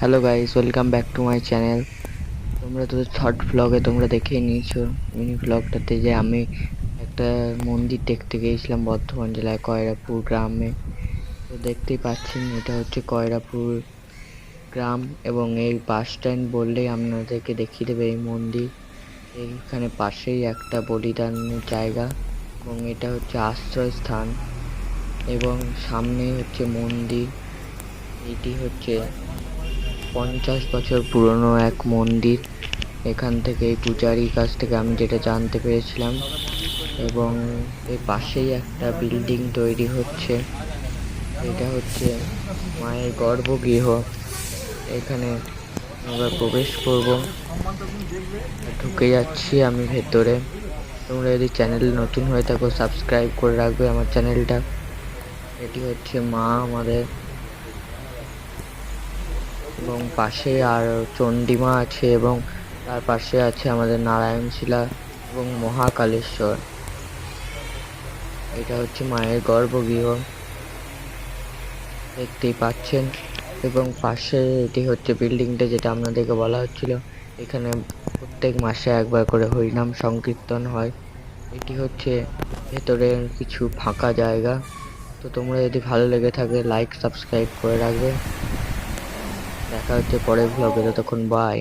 Hello guys, welcome back to my channel. তোমরা তো short ব্লগে তোমরা দেখেই নিয়েছো মিনি ব্লগটাতে যে আমি একটা মন্দির দেখতে গিয়েছিলাম বর্ধমান জেলায় কয়রাপুর গ্রামে। তো দেখতেই পাচ্ছেন এটা হচ্ছে কয়রাপুর গ্রাম এবং এই বাস স্ট্যান্ড বললেই আপনাদেরকে দেখিয়ে দেবে এই মন্দির। এইখানে পাশেই একটা বলিদানের জায়গা এবং এটা হচ্ছে আশ্রয় স্থান এবং সামনেই হচ্ছে মন্দির। এটি হচ্ছে 50 বছর পুরনো এক মন্দির। এখান থেকে এই পূজারীর কাছ থেকে আমি যেটা জানতে পেরেছিলাম, এবং এর পাশেই একটা বিল্ডিং তৈরি হচ্ছে। এটা হচ্ছে মায়ের গর্ভগৃহ। এখানে আমরা প্রবেশ করব, ঢুকে যাচ্ছি আমি ভেতরে। তোমরা যদি চ্যানেল নতুন হয়ে থাকো সাবস্ক্রাইব করে রাখবে আমার চ্যানেলটা। এটি হচ্ছে মা আমাদের, এবং পাশে আর চণ্ডীমা আছে এবং তার পাশে আছে আমাদের নারায়ণশিলা এবং মহাকালেশ্বর। এটা হচ্ছে মায়ের গর্ভগৃহ, দেখতেই পাচ্ছেন। এবং পাশে এটি হচ্ছে বিল্ডিংটা যেটা আপনাদেরকে বলা হচ্ছিল। এখানে প্রত্যেক মাসে একবার করে হরিনাম সংকীর্তন হয়। এটি হচ্ছে ভেতরের কিছু ফাঁকা জায়গা। তো তোমরা যদি ভালো লেগে থাকে লাইক সাবস্ক্রাইব করে রাখবে। দেখা হচ্ছে পরের ব্লগে, ততক্ষণ বাই।